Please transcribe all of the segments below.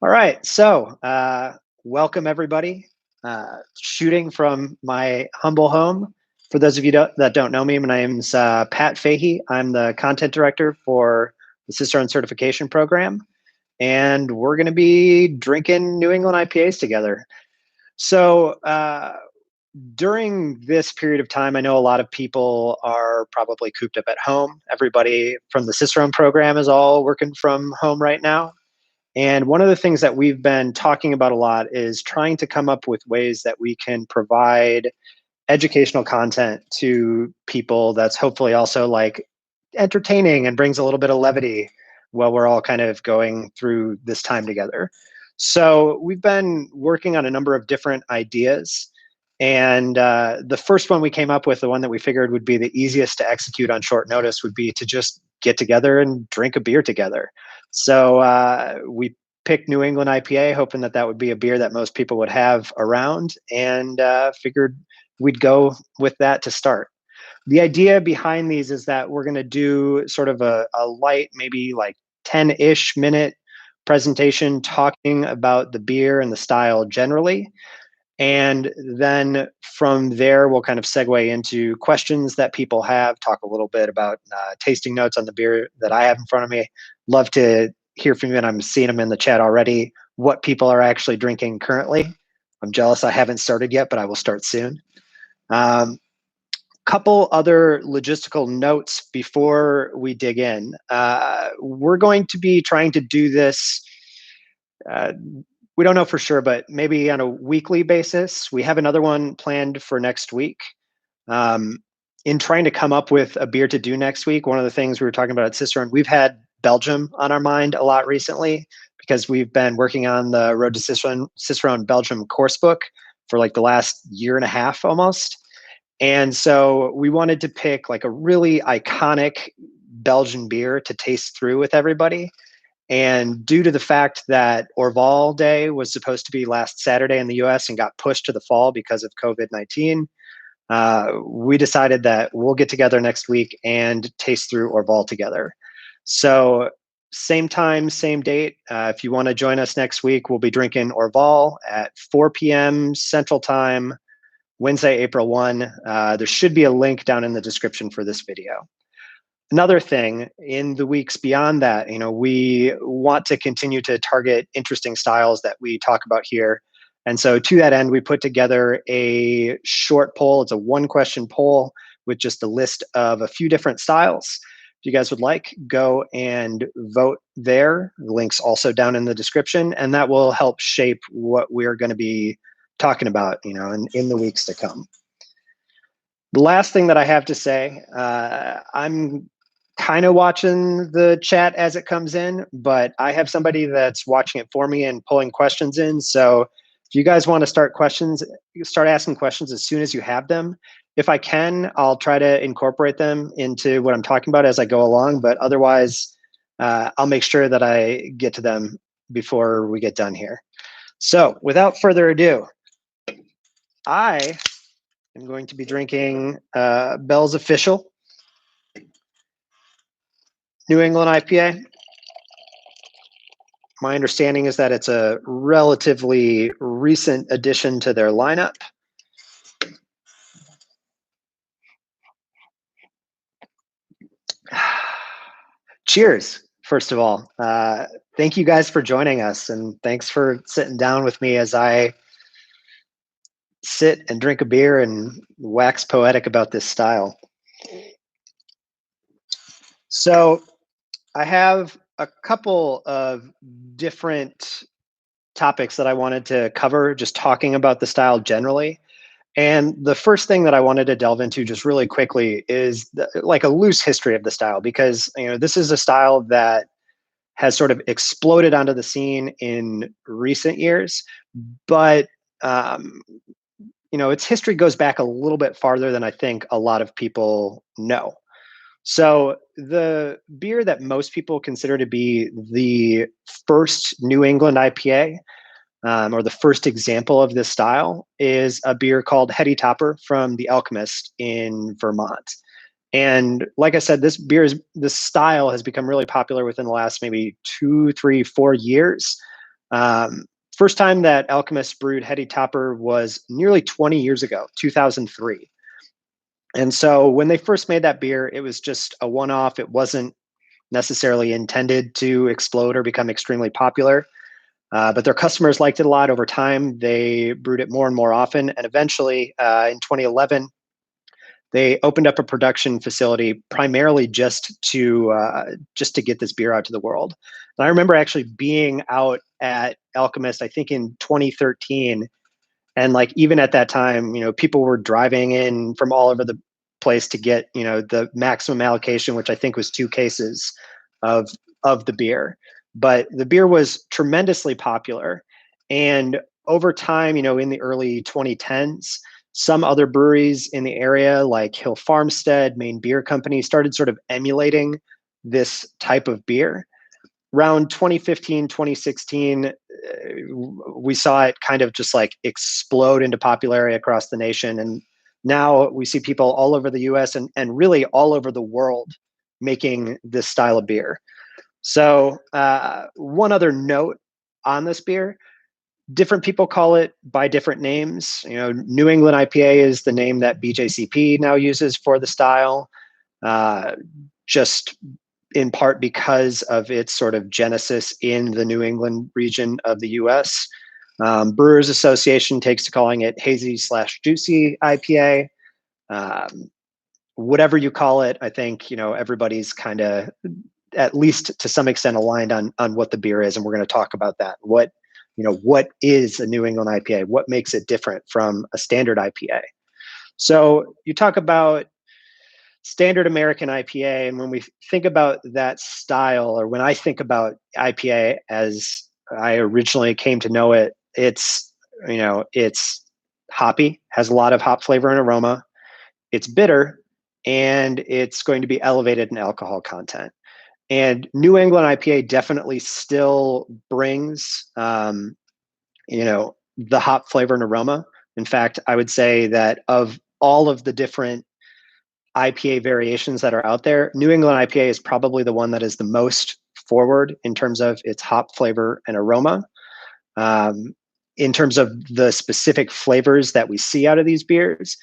All right, so welcome everybody. Shooting from my humble home. For those of you that don't know me, my name's Pat Fahey. I'm the content director for the Cicerone certification program, and we're going to be drinking New England IPAs together. So during this period of time, I know a lot of people are probably cooped up at home. Everybody from the Cicerone program is all working from home right now. And one of the things that we've been talking about a lot is trying to come up with ways that we can provide educational content to people that's hopefully also like entertaining and brings a little bit of levity while we're all kind of going through this time together. So we've been working on a number of different ideas. And the first one we came up with, the one that we figured would be the easiest to execute on short notice, would be to just get together and drink a beer together. So we picked New England IPA, hoping that that would be a beer that most people would have around, and figured we'd go with that to start. The idea behind these is that we're going to do sort of a light, maybe like 10-ish minute presentation talking about the beer and the style generally. And then from there, we'll kind of segue into questions that people have, talk a little bit about tasting notes on the beer that I have in front of me. Love to hear from you, and I'm seeing them in the chat already, what people are actually drinking currently. I'm jealous I haven't started yet, but I will start soon. Couple other logistical notes before we dig in. We're going to be trying to do this. We don't know for sure, but maybe on a weekly basis. We have another one planned for next week. In trying to come up with a beer to do next week, one of the things we were talking about at Cicerone, we've had Belgium on our mind a lot recently because we've been working on the Road to Cicerone Belgium course book for like the last year and a half almost. And so we wanted to pick like a really iconic Belgian beer to taste through with everybody. And due to the fact that Orval Day was supposed to be last Saturday in the US and got pushed to the fall because of COVID-19, we decided that we'll get together next week and taste through Orval together. So same time, same date. If you want to join us next week, we'll be drinking Orval at 4 p.m. Central Time, Wednesday, April 1. There should be a link down in the description for this video. Another thing, in the weeks beyond that, we want to continue to target interesting styles that we talk about here. And so to that end, we put together a short poll. It's a one-question poll with just a list of a few different styles. If you guys would like, go and vote there. The link's also down in the description, and that will help shape what we're going to be talking about, in the weeks to come. The last thing that I have to say, I'm kind of watching the chat as it comes in, but I have somebody that's watching it for me and pulling questions in. So if you guys want to start asking questions as soon as you have them. If I can, I'll try to incorporate them into what I'm talking about as I go along, but otherwise, I'll make sure that I get to them before we get done here. So without further ado, I am going to be drinking Bell's Official New England IPA. My understanding is that it's a relatively recent addition to their lineup. Cheers, first of all. Thank you guys for joining us, and thanks for sitting down with me as I sit and drink a beer and wax poetic about this style. So I have a couple of different topics that I wanted to cover, just talking about the style generally. And the first thing that I wanted to delve into just really quickly is like a loose history of the style, because this is a style that has sort of exploded onto the scene in recent years, but its history goes back a little bit farther than I think a lot of people know. So the beer that most people consider to be the first New England IPA, or the first example of this style, is a beer called Heady Topper from The Alchemist in Vermont. And like I said, this style has become really popular within the last maybe 2, 3, 4 years. Um, First time that alchemists brewed Heady Topper was nearly 20 years ago, 2003. And so when they first made that beer, it was just a one off. It wasn't necessarily intended to explode or become extremely popular. But their customers liked it a lot over time. They brewed it more and more often. And eventually, in 2011, they opened up a production facility primarily just to get this beer out to the world. And I remember actually being out at Alchemist, I think in 2013, and like even at that time, people were driving in from all over the place to get the maximum allocation, which I think was 2 cases of the beer. But the beer was tremendously popular, and over time, in the early 2010s, some other breweries in the area, like Hill Farmstead, Maine Beer Company, started sort of emulating this type of beer. Around 2015, 2016, we saw it kind of just like explode into popularity across the nation. And now we see people all over the US and really all over the world making this style of beer. So, one other note on this beer: different people call it by different names. New England IPA is the name that BJCP now uses for the style, uh, just in part because of its sort of genesis in the New England region of the US. Brewers Association takes to calling it hazy/juicy IPA. Um, Whatever you call it, I think everybody's kind of, at least to some extent, aligned on what the beer is, and we're going to talk about that. What is a New England IPA? What makes it different from a standard IPA? So you talk about standard American IPA, and when we think about that style, or when I think about IPA as I originally came to know it, it's hoppy, has a lot of hop flavor and aroma. It's bitter, and it's going to be elevated in alcohol content. And New England IPA definitely still brings, the hop flavor and aroma. In fact, I would say that of all of the different IPA variations that are out there, New England IPA is probably the one that is the most forward in terms of its hop flavor and aroma. Um, in terms of the specific flavors that we see out of these beers,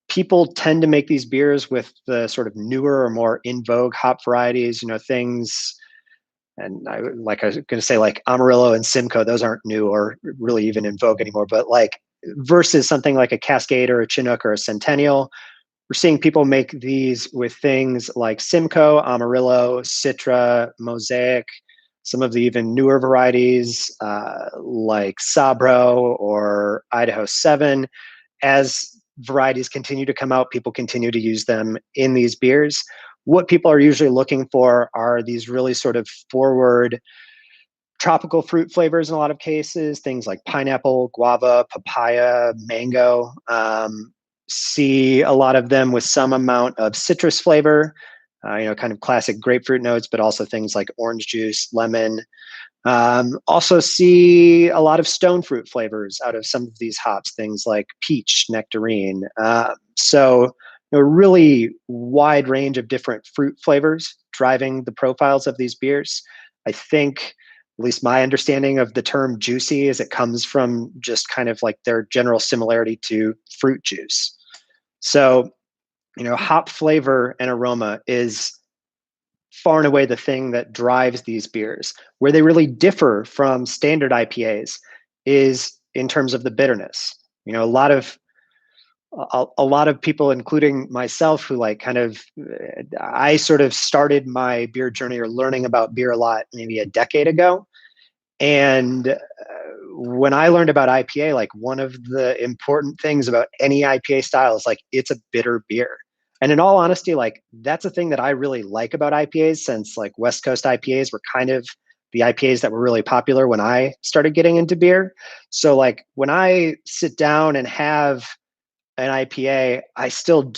people tend to make these beers with the sort of newer or more in vogue hop varieties, things. And I was going to say, like Amarillo and Simcoe, those aren't new or really even in vogue anymore. But like versus something like a Cascade or a Chinook or a Centennial, we're seeing people make these with things like Simcoe, Amarillo, Citra, Mosaic, some of the even newer varieties like Sabro or Idaho 7. As varieties continue to come out, people continue to use them in these beers. What people are usually looking for are these really sort of forward tropical fruit flavors in a lot of cases, things like pineapple, guava, papaya, mango. See a lot of them with some amount of citrus flavor, kind of classic grapefruit notes, but also things like orange juice, lemon. Also see a lot of stone fruit flavors out of some of these hops, things like peach, nectarine. So a really wide range of different fruit flavors driving the profiles of these beers. I think, at least my understanding of the term juicy, is it comes from just kind of like their general similarity to fruit juice. So, hop flavor and aroma is far and away the thing that drives these beers. Where they really differ from standard IPAs is in terms of the bitterness. A lot of people, including myself, who like kind of, I sort of started my beer journey or learning about beer a lot maybe a decade ago. And when I learned about IPA, like one of the important things about any IPA style is like it's a bitter beer. And in all honesty, like that's a thing that I really like about IPAs, since like West Coast IPAs were kind of the IPAs that were really popular when I started getting into beer. So like when I sit down and have an IPA, I still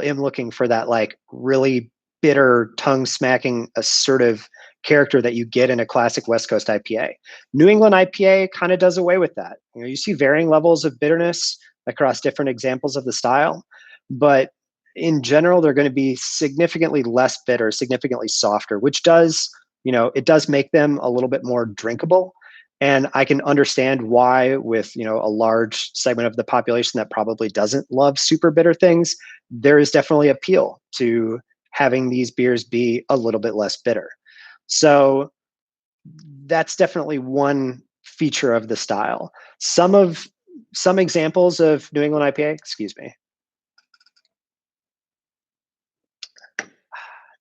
am looking for that like really bitter, tongue smacking, assertive character that you get in a classic West Coast IPA. New England IPA kind of does away with that. You see varying levels of bitterness across different examples of the style, but in general, they're going to be significantly less bitter, significantly softer, which does, it does make them a little bit more drinkable. And I can understand why, with a large segment of the population that probably doesn't love super bitter things, there is definitely appeal to having these beers be a little bit less bitter. So that's definitely one feature of the style. Some examples of New England IPA, excuse me.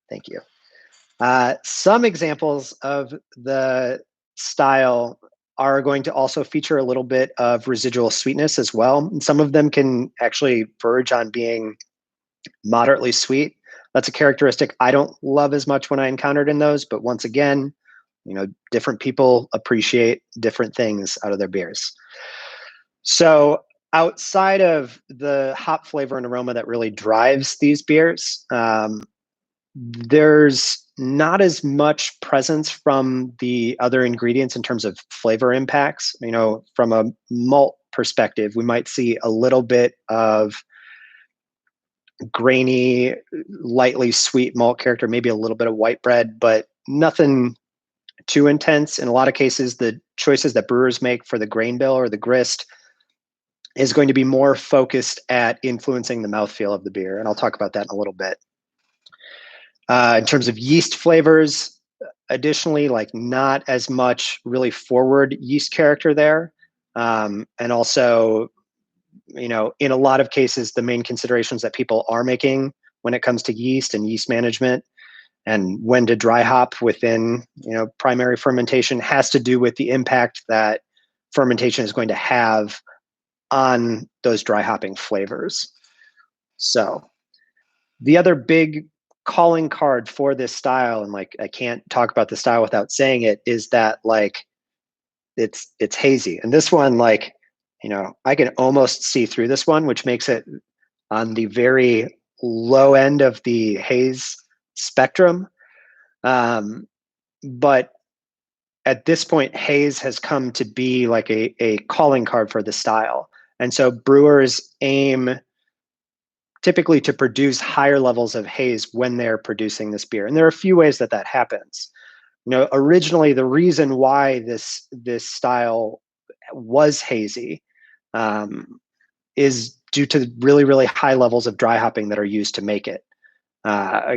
Thank you. Some examples of the style are going to also feature a little bit of residual sweetness as well. And some of them can actually verge on being moderately sweet. That's a characteristic I don't love as much when I encountered in those, but once again, different people appreciate different things out of their beers. So outside of the hop flavor and aroma that really drives these beers, there's not as much presence from the other ingredients in terms of flavor impacts. From a malt perspective, we might see a little bit of grainy, lightly sweet malt character, maybe a little bit of white bread, but nothing too intense. In a lot of cases, the choices that brewers make for the grain bill or the grist is going to be more focused at influencing the mouthfeel of the beer. And I'll talk about that in a little bit. In terms of yeast flavors, additionally, like not as much really forward yeast character there. And also, in a lot of cases, the main considerations that people are making when it comes to yeast and yeast management and when to dry hop within, primary fermentation has to do with the impact that fermentation is going to have on those dry hopping flavors. So the other big calling card for this style, and like I can't talk about the style without saying it, is that like it's hazy. And this one, like, I can almost see through this one, which makes it on the very low end of the haze spectrum. But at this point, haze has come to be like a calling card for the style. And so brewers aim typically to produce higher levels of haze when they're producing this beer. And there are a few ways that happens. Originally the reason why this style was hazy is due to really, really high levels of dry hopping that are used to make it. I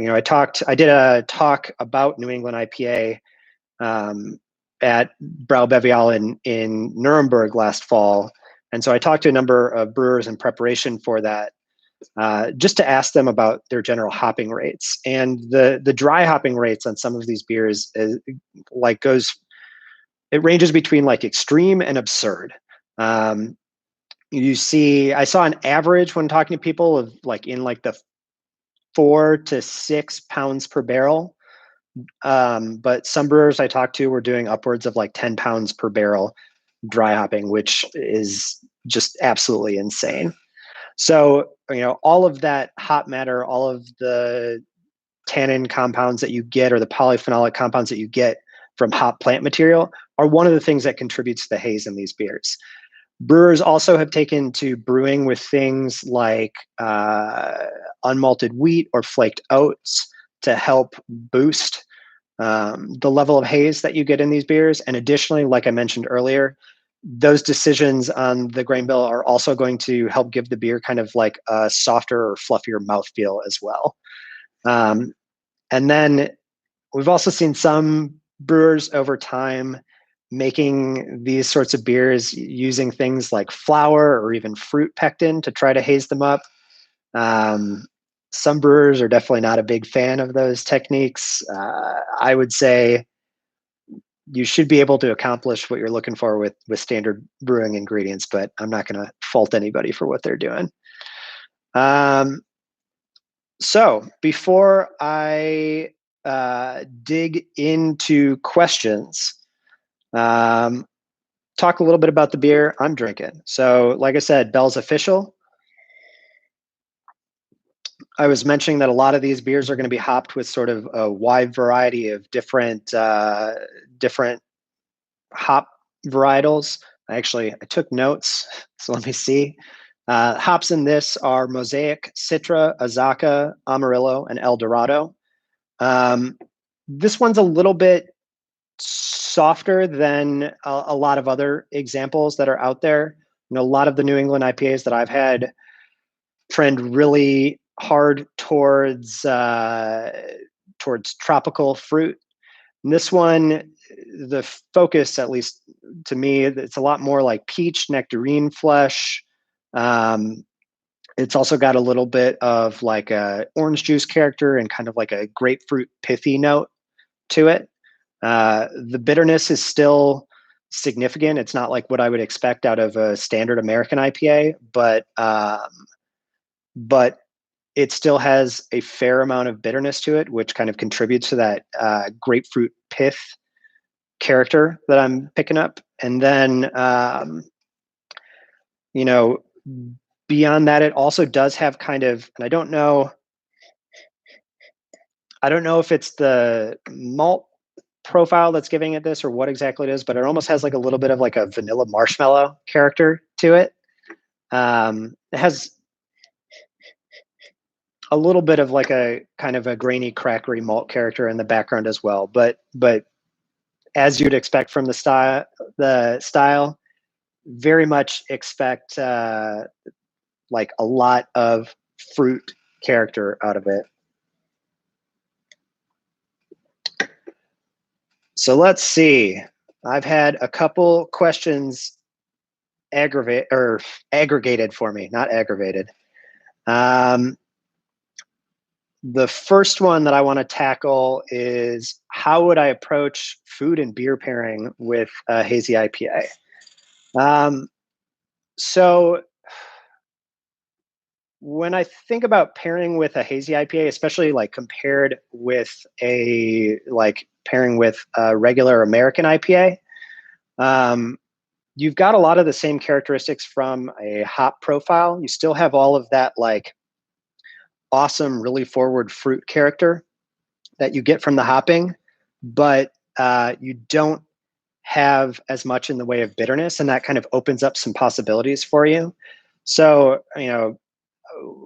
did a talk about New England IPA at Braubevial in Nuremberg last fall. And so I talked to a number of brewers in preparation for that, just to ask them about their general hopping rates. And the dry hopping rates on some of these beers it ranges between like extreme and absurd. I saw an average when talking to people of like in like the 4 to 6 pounds per barrel. But some brewers I talked to were doing upwards of like 10 pounds per barrel dry hopping, which is just absolutely insane. So, all of that hop matter, all of the tannin compounds that you get or the polyphenolic compounds that you get from hop plant material are one of the things that contributes to the haze in these beers. Brewers also have taken to brewing with things like unmalted wheat or flaked oats to help boost the level of haze that you get in these beers. And additionally, like I mentioned earlier, those decisions on the grain bill are also going to help give the beer kind of like a softer or fluffier mouthfeel as well. And then we've also seen some brewers over time making these sorts of beers using things like flour or even fruit pectin to try to haze them up. Some brewers are definitely not a big fan of those techniques. I would say you should be able to accomplish what you're looking for with standard brewing ingredients, but I'm not going to fault anybody for what they're doing. So before I dig into questions, talk a little bit about the beer I'm drinking. So like I said, Bell's Official. I was mentioning that a lot of these beers are going to be hopped with sort of a wide variety of different hop varietals. I took notes, so let me see. Hops in this are Mosaic, Citra, Azacca, Amarillo, and El Dorado. This one's a little bit softer than a lot of other examples that are out there. A lot of the New England IPAs that I've had trend really hard towards tropical fruit. And this one, the focus, at least to me, it's a lot more like peach, nectarine flesh. Um, it's also got a little bit of like a orange juice character and kind of like a grapefruit pithy note to it. The bitterness is still significant. It's not like what I would expect out of a standard American IPA, but it still has a fair amount of bitterness to it, which kind of contributes to that grapefruit pith character that I'm picking up. And then, you know, beyond that, it also does have kind of, and I don't know if it's the malt profile that's giving it this or what exactly it is, but it almost has like a little bit of like a vanilla marshmallow character to it. It has a little bit of like a kind of a grainy, crackery malt character in the background as well. But as you'd expect from the style, very much expect like a lot of fruit character out of it. So let's see. I've had a couple questions aggregated for me, not aggravated. The first one that I want to tackle is how would I approach food and beer pairing with a hazy IPA? So when I think about pairing with a hazy IPA, especially like compared with pairing with a regular American IPA, you've got a lot of the same characteristics from a hop profile. You still have all of that like awesome, really forward fruit character that you get from the hopping, but you don't have as much in the way of bitterness, and that kind of opens up some possibilities for you. So,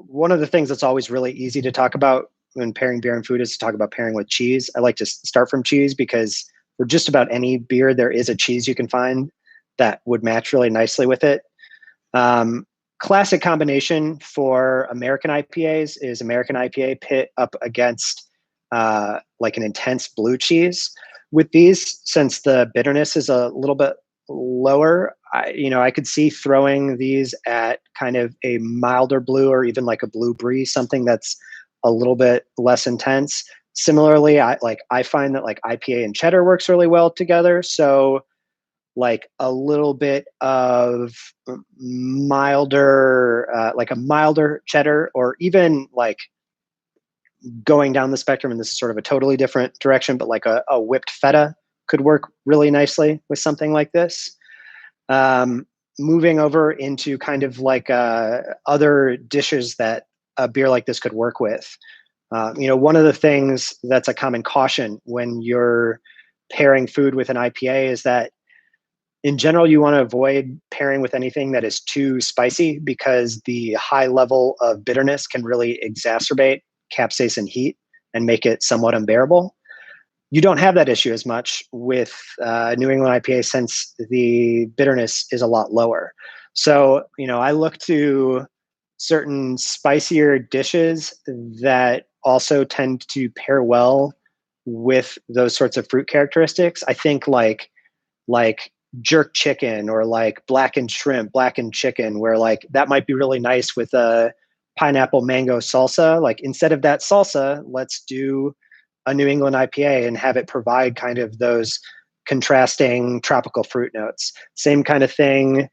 one of the things that's always really easy to talk about when pairing beer and food is to talk about pairing with cheese. I like to start from cheese because for just about any beer, there is a cheese you can find that would match really nicely with it. Classic combination for American IPAs is American IPA pit up against like an intense blue cheese. With these, since the bitterness is a little bit lower, I could see throwing these at kind of a milder blue or even like a blue brie, something that's a little bit less intense. Similarly, I find that like IPA and cheddar works really well together. So like a little bit of milder, like a milder cheddar, or even like going down the spectrum, and this is sort of a totally different direction, but like a whipped feta could work really nicely with something like this. Moving over into kind of like other dishes that a beer like this could work with. One of the things that's a common caution when you're pairing food with an IPA is that in general, you want to avoid pairing with anything that is too spicy because the high level of bitterness can really exacerbate capsaicin heat and make it somewhat unbearable. You don't have that issue as much with New England IPA since the bitterness is a lot lower. So, I look to certain spicier dishes that also tend to pair well with those sorts of fruit characteristics. I think like jerk chicken or like blackened shrimp, blackened chicken, where like that might be really nice with a pineapple mango salsa. Like instead of that salsa, let's do a New England IPA and have it provide kind of those contrasting tropical fruit notes. Same kind of thing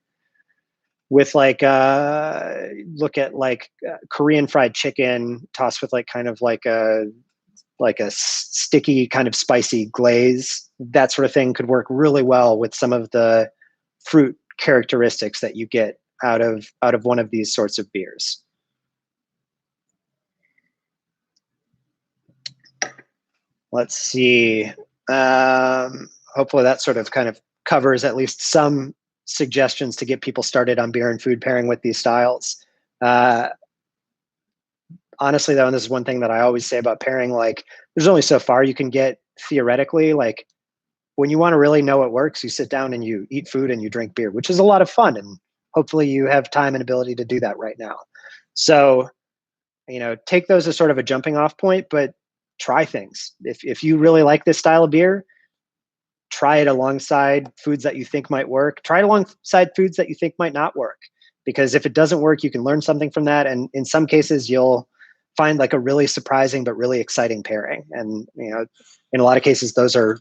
with like look at like Korean fried chicken tossed with like kind of like a sticky kind of spicy glaze. That sort of thing could work really well with some of the fruit characteristics that you get out of one of these sorts of beers. Let's see. Hopefully that sort of kind of covers at least some suggestions to get people started on beer and food pairing with these styles. Honestly, though, and this is one thing that I always say about pairing, like there's only so far you can get theoretically. Like when you want to really know what works, you sit down and you eat food and you drink beer, which is a lot of fun. And hopefully you have time and ability to do that right now. So, take those as sort of a jumping off point, but try things. If you really like this style of beer, try it alongside foods that you think might work. Try it alongside foods that you think might not work. Because if it doesn't work, you can learn something from that. And in some cases, you'll find like a really surprising but really exciting pairing. And in a lot of cases, those are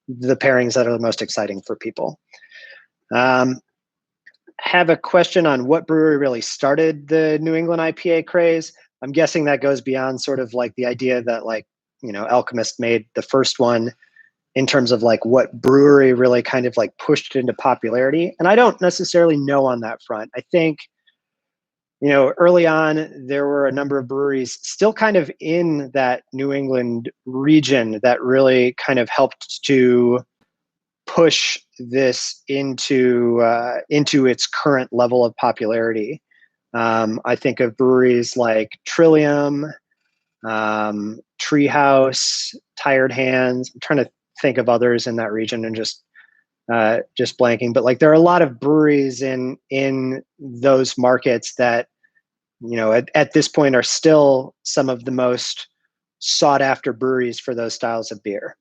the pairings that are the most exciting for people. Have a question on what brewery really started the New England IPA craze. I'm guessing that goes beyond sort of like the idea that Alchemist made the first one, in terms of like what brewery really kind of like pushed it into popularity. And I don't necessarily know on that front. I think, early on, there were a number of breweries still kind of in that New England region that really kind of helped to push this into its current level of popularity. I think of breweries like Trillium, Treehouse, Tired Hands. I'm trying to think of others in that region and just blanking. But like there are a lot of breweries in those markets that at this point are still some of the most sought after breweries for those styles of beer.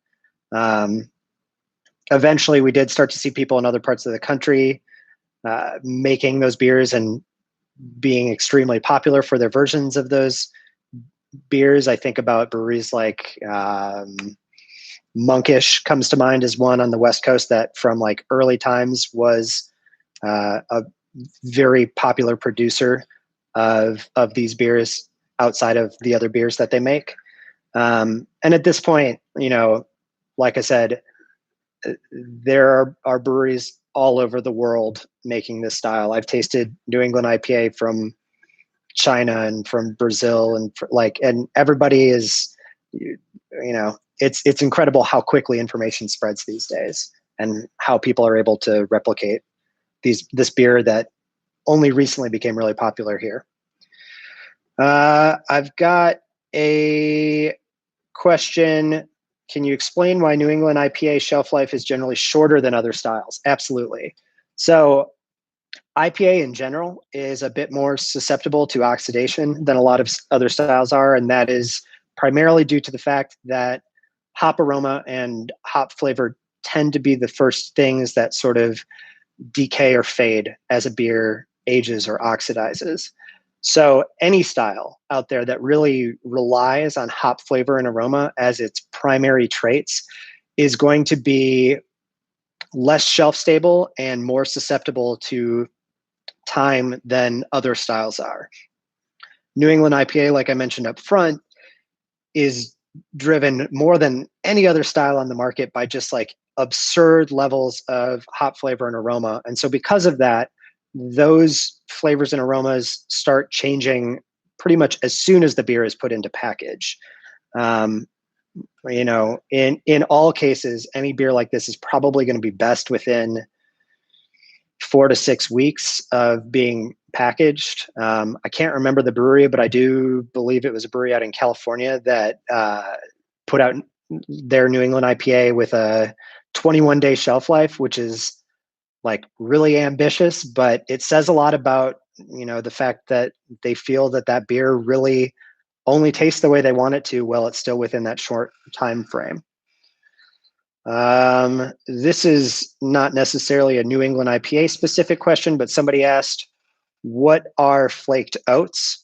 Eventually, we did start to see people in other parts of the country making those beers and being extremely popular for their versions of those beers. I think about breweries like Monkish comes to mind as one on the West Coast that from like early times was a very popular producer of these beers outside of the other beers that they make. And at this point, like I said, there are breweries all over the world making this style. I've tasted New England IPA from China and from Brazil and everybody is, it's incredible how quickly information spreads these days and how people are able to replicate this beer that only recently became really popular here. I've got a question. Can you explain why New England IPA shelf life is generally shorter than other styles? Absolutely. So IPA in general is a bit more susceptible to oxidation than a lot of other styles are, and that is primarily due to the fact that hop aroma and hop flavor tend to be the first things that sort of decay or fade as a beer ages or oxidizes. So any style out there that really relies on hop flavor and aroma as its primary traits is going to be less shelf stable and more susceptible to time than other styles are. New England IPA, like I mentioned up front, is driven more than any other style on the market by just like absurd levels of hop flavor and aroma. And so because of that, those flavors and aromas start changing pretty much as soon as the beer is put into package. In all cases, any beer like this is probably going to be best within 4 to 6 weeks of being packaged. I can't remember the brewery, but I do believe it was a brewery out in California that put out their New England IPA with a 21-day shelf life, which is like really ambitious, but it says a lot about, the fact that they feel that beer really only tastes the way they want it to while it's still within that short time frame. This is not necessarily a New England IPA specific question, but somebody asked, what are flaked oats?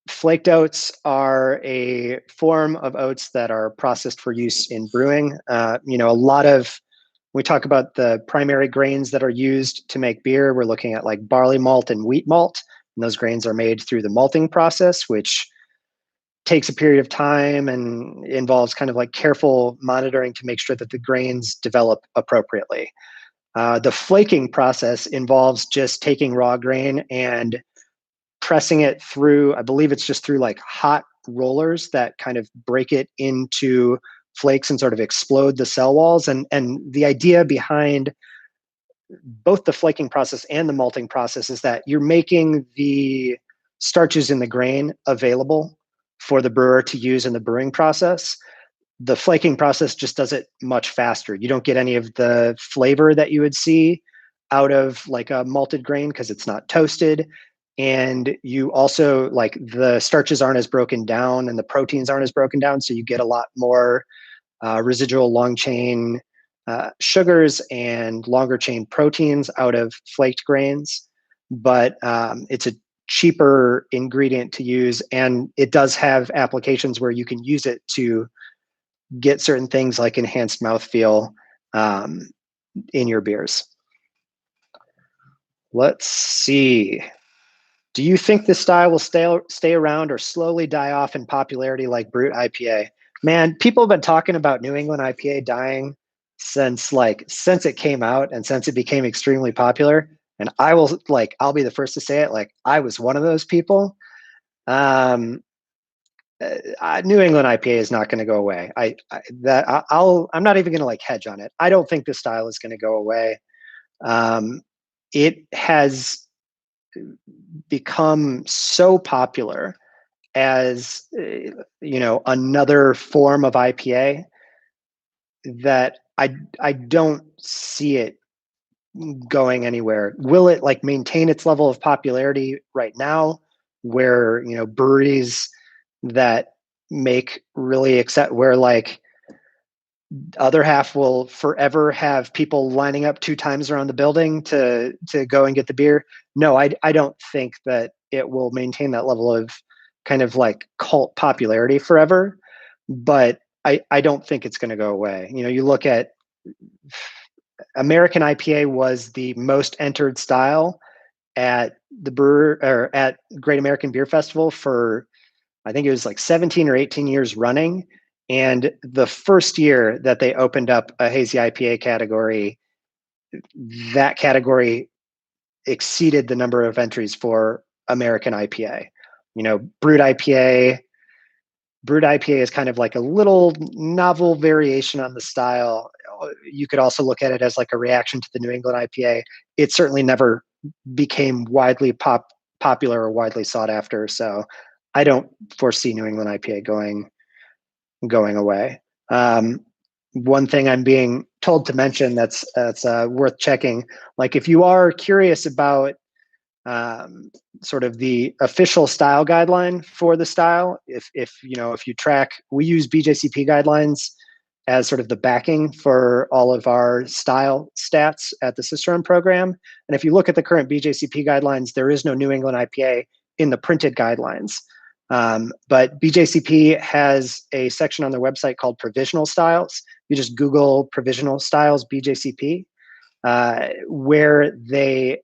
Flaked oats are a form of oats that are processed for use in brewing. We talk about the primary grains that are used to make beer. We're looking at like barley malt and wheat malt. And those grains are made through the malting process, which takes a period of time and involves kind of like careful monitoring to make sure that the grains develop appropriately. The flaking process involves just taking raw grain and pressing it through, I believe it's just through like hot rollers that kind of break it into flakes and sort of explode the cell walls. And the idea behind both the flaking process and the malting process is that you're making the starches in the grain available for the brewer to use in the brewing process. the flaking process just does it much faster. You don't get any of the flavor that you would see out of like a malted grain because it's not toasted. And you also, like, the starches aren't as broken down and the proteins aren't as broken down. So you get a lot more residual long chain sugars and longer chain proteins out of flaked grains. But it's a cheaper ingredient to use. And it does have applications where you can use it to get certain things like enhanced mouthfeel um, in your beers. Let's see. Do you think this style will stay around or slowly die off in popularity like Brut IPA? Man, people have been talking about New England IPA dying since it came out and since it became extremely popular. And I'll be the first to say it. Like, I was one of those people. Um, New England IPA is not going to go away. I'm not even going to like hedge on it. I don't think this style is going to go away. It has become so popular as another form of IPA that I don't see it going anywhere. Will it like maintain its level of popularity right now, where breweries that make really accept where like other half will forever have people lining up 2 times around the building to go and get the beer? No, I don't think that it will maintain that level of kind of like cult popularity forever, but I don't think it's going to go away. You look at American IPA was the most entered style at the brewer or at Great American Beer Festival for, I think it was like 17 or 18 years running. And the first year that they opened up a hazy IPA category, that category exceeded the number of entries for American IPA. Brut IPA is kind of like a little novel variation on the style. You could also look at it as like a reaction to the New England IPA. It certainly never became widely popular or widely sought after. So I don't foresee New England IPA going away. One thing I'm being told to mention that's worth checking, like if you are curious about sort of the official style guideline for the style, if you track, we use BJCP guidelines as sort of the backing for all of our style stats at the Cicerone program. And if you look at the current BJCP guidelines, there is no New England IPA in the printed guidelines. But BJCP has a section on their website called Provisional Styles. You just Google Provisional Styles BJCP, where they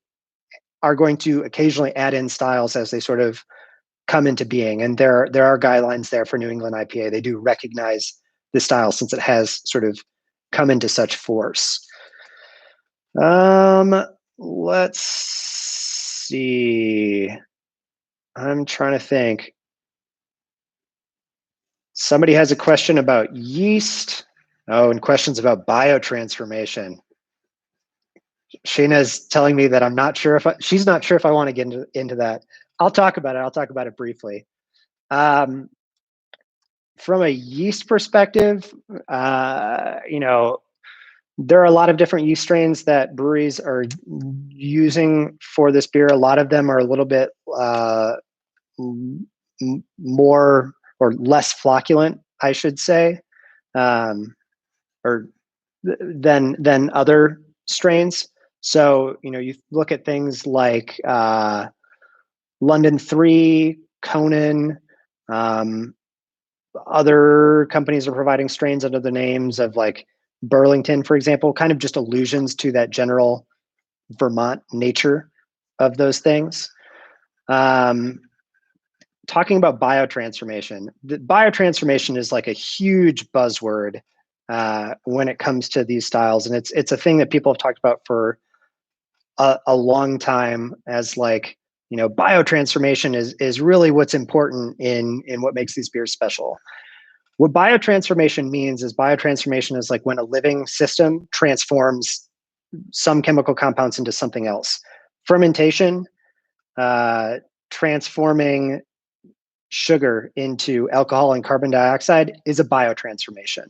are going to occasionally add in styles as they sort of come into being. And there are guidelines there for New England IPA. They do recognize the style since it has sort of come into such force. Let's see. I'm trying to think. Somebody has a question about yeast. Oh, and questions about biotransformation. Shayna's telling me that she's not sure if I want to get into that. I'll talk about it. I'll talk about it briefly. From a yeast perspective, there are a lot of different yeast strains that breweries are using for this beer. A lot of them are a little bit more or less flocculent, I should say, or than other strains. So, you look at things like London 3, Conan, other companies are providing strains under the names of like Burlington, for example, kind of just allusions to that general Vermont nature of those things. Talking about biotransformation, the biotransformation is like a huge buzzword when it comes to these styles, and it's a thing that people have talked about for a long time as like, biotransformation is really what's important in what makes these beers special. What biotransformation means is biotransformation is like when a living system transforms some chemical compounds into something else. Fermentation, transforming sugar into alcohol and carbon dioxide is a biotransformation.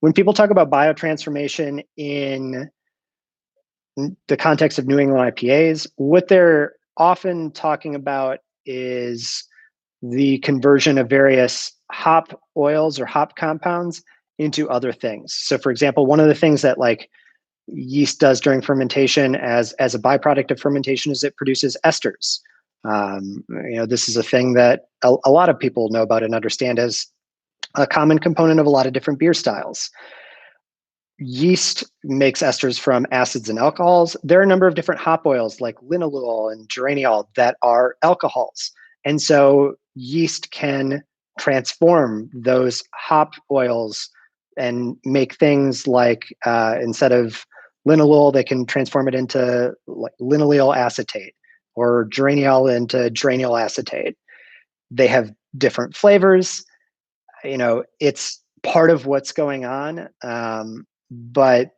When people talk about biotransformation in the context of New England IPAs, what they're often talking about is the conversion of various hop oils or hop compounds into other things. So for example, one of the things that like yeast does during fermentation as a byproduct of fermentation is it produces esters. This is a thing that a lot of people know about and understand as a common component of a lot of different beer styles. Yeast makes esters from acids and alcohols. There are a number of different hop oils like linalool and geraniol that are alcohols. And so yeast can transform those hop oils and make things like instead of linalool, they can transform it into like linalool acetate or geraniol into geraniol acetate. They have different flavors. It's part of what's going on. But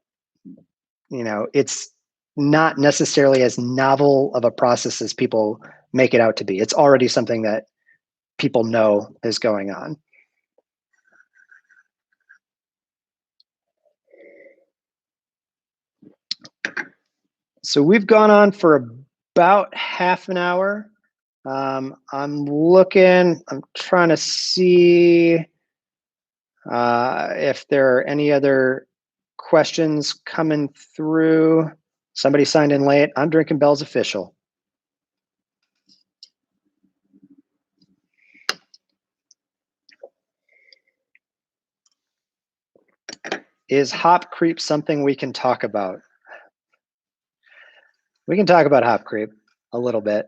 it's not necessarily as novel of a process as people make it out to be. It's already something that people know is going on. So we've gone on for about half an hour. I'm trying to see if there are any other questions coming through. Somebody signed in late. I'm drinking Bell's Official. Is hop creep something we can talk about? We can talk about hop creep a little bit.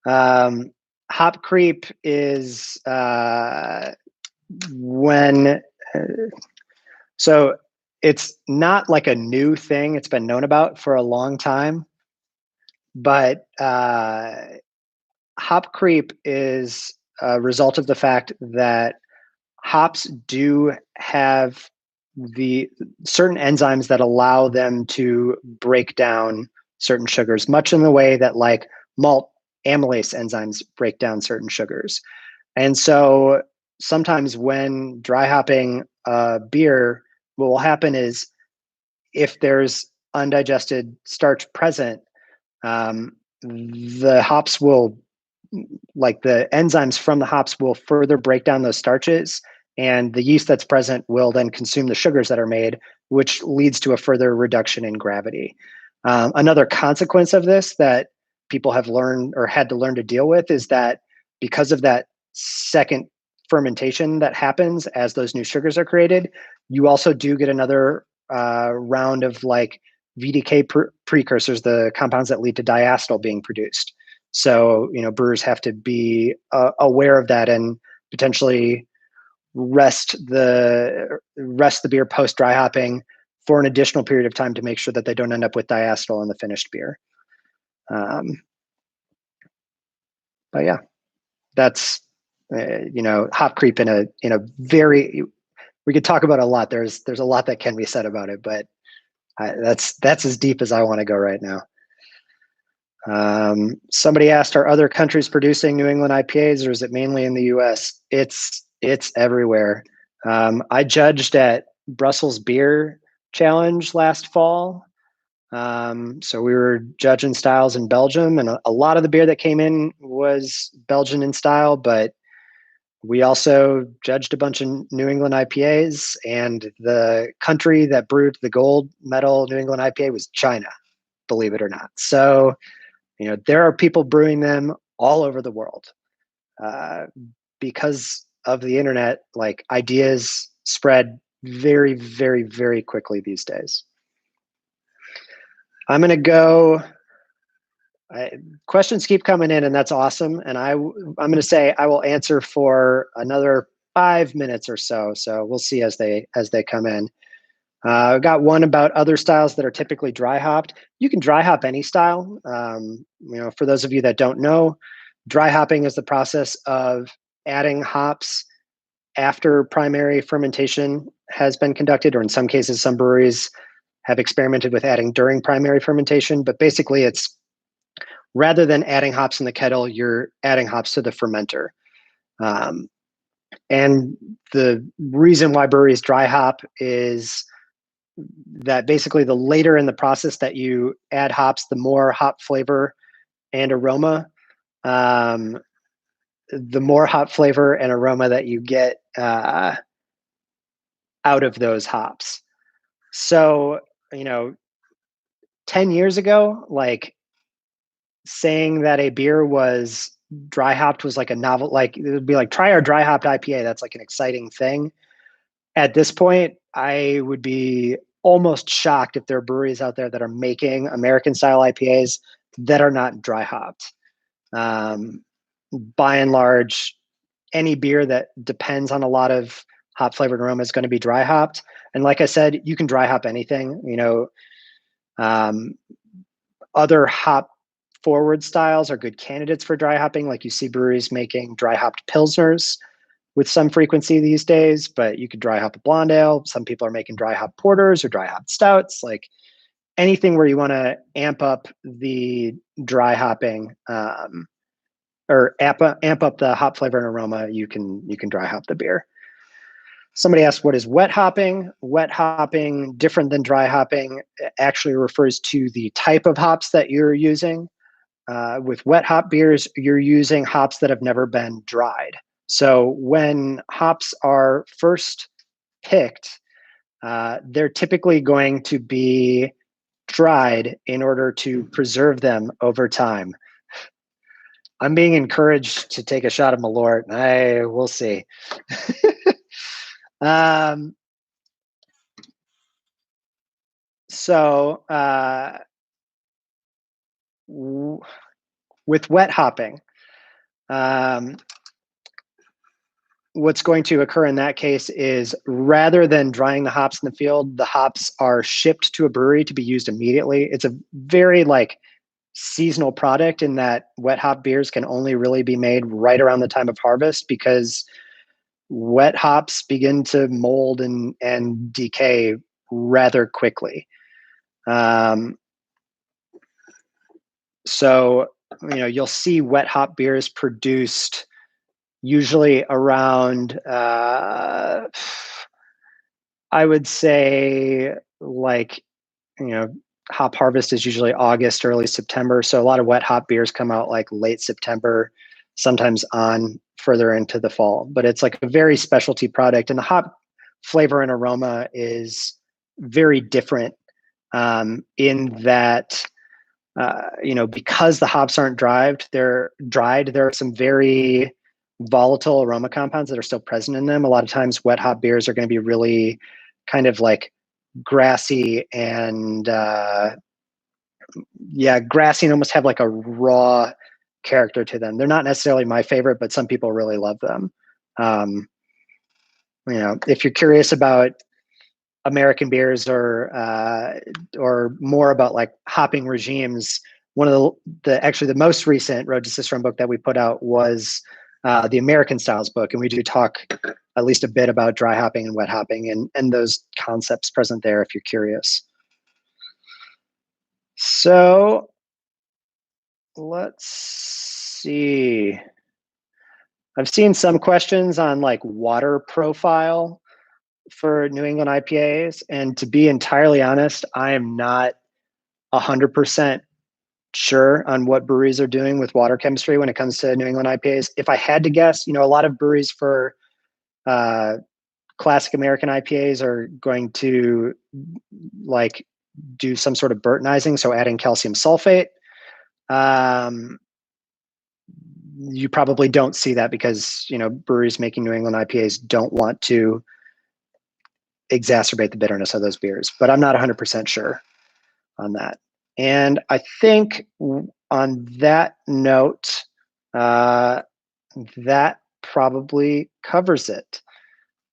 Hop creep is so it's not like a new thing. It's been known about for a long time, but hop creep is a result of the fact that hops do have the certain enzymes that allow them to break down certain sugars, much in the way that like malt amylase enzymes break down certain sugars. And so sometimes when dry hopping beer, what will happen is if there's undigested starch present, the hops will, like the enzymes from the hops will further break down those starches, and the yeast that's present will then consume the sugars that are made, which leads to a further reduction in gravity. Another consequence of this that people have learned or had to learn to deal with is that because of that second fermentation that happens as those new sugars are created, you also do get another round of like VDK precursors, the compounds that lead to diacetyl being produced. So, brewers have to be aware of that and potentially rest the beer post dry hopping for an additional period of time to make sure that they don't end up with diacetyl in the finished beer. But yeah, that's hop creep in a very, we could talk about a lot. There's a lot that can be said about it, but that's as deep as I want to go right now. Somebody asked, are other countries producing New England IPAs, or is it mainly in the US? It's everywhere. I judged at Brussels Beer Challenge last fall. So we were judging styles in Belgium, and a lot of the beer that came in was Belgian in style, but we also judged a bunch of New England IPAs, and the country that brewed the gold medal New England IPA was China, believe it or not. So, there are people brewing them all over the world. Because of the internet, like ideas spread very, very, very quickly these days. I'm going to go. Questions keep coming in, and that's awesome. And I'm going to say I will answer for another 5 minutes or so. So we'll see as they come in. I've got one about other styles that are typically dry hopped. You can dry hop any style. For those of you that don't know, dry hopping is the process of adding hops after primary fermentation has been conducted, or in some cases, some breweries have experimented with adding during primary fermentation. But basically, it's rather than adding hops in the kettle, you're adding hops to the fermenter. And the reason why breweries dry hop is that basically the later in the process that you add hops, the more hop flavor and aroma, um, the more hop flavor and aroma that you get out of those hops. So, 10 years ago, like saying that a beer was dry hopped was like a novel, like it would be like, try our dry hopped IPA. That's like an exciting thing. At this point, I would be almost shocked if there are breweries out there that are making American style IPAs that are not dry hopped. Um, by and large, any beer that depends on a lot of hop flavored aroma is going to be dry hopped. And like I said, you can dry hop anything. Um, other hop forward styles are good candidates for dry hopping. Like you see breweries making dry hopped pilsners with some frequency these days, but you could dry hop a blonde ale. Some people are making dry hop porters or dry hop stouts. Like anything where you want to amp up the dry hopping, or amp up the hop flavor and aroma, you can dry hop the beer. Somebody asked, what is wet hopping? Wet hopping, different than dry hopping, actually refers to the type of hops that you're using. With wet hop beers, you're using hops that have never been dried. So when hops are first picked, they're typically going to be dried in order to preserve them over time. I'm being encouraged to take a shot of Malort. We'll see. So with wet hopping, what's going to occur in that case is rather than drying the hops in the field, the hops are shipped to a brewery to be used immediately. It's a very like seasonal product in that wet hop beers can only really be made right around the time of harvest because wet hops begin to mold and decay rather quickly. So, you'll see wet hop beers produced usually around, I would say like, hop harvest is usually August, early September. So a lot of wet hop beers come out like late September, sometimes on further into the fall. But it's like a very specialty product. And the hop flavor and aroma is very different in that, because the hops aren't dried, there are some very volatile aroma compounds that are still present in them. A lot of times wet hop beers are going to be really kind of like grassy and grassy and almost have like a raw character to them. They're not necessarily my favorite, but some people really love them. If you're curious about American beers or more about like hopping regimes, one of the most recent Road to Cicerone book that we put out was the American Styles book, and we do talk at least a bit about dry hopping and wet hopping and those concepts present there if you're curious. So let's see. I've seen some questions on like water profile for New England IPAs, and to be entirely honest, I am not 100% sure on what breweries are doing with water chemistry when it comes to New England IPAs. If I had to guess, a lot of breweries for classic American IPAs are going to like do some sort of Burtonizing, so adding calcium sulfate. You probably don't see that because breweries making New England IPAs don't want to exacerbate the bitterness of those beers, but I'm not 100% sure on that. And I think on that note, that probably covers it.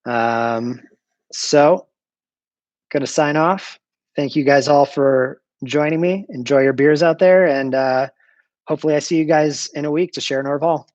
So going to sign off. Thank you guys all for joining me. Enjoy your beers out there, and hopefully I see you guys in a week to share Norval.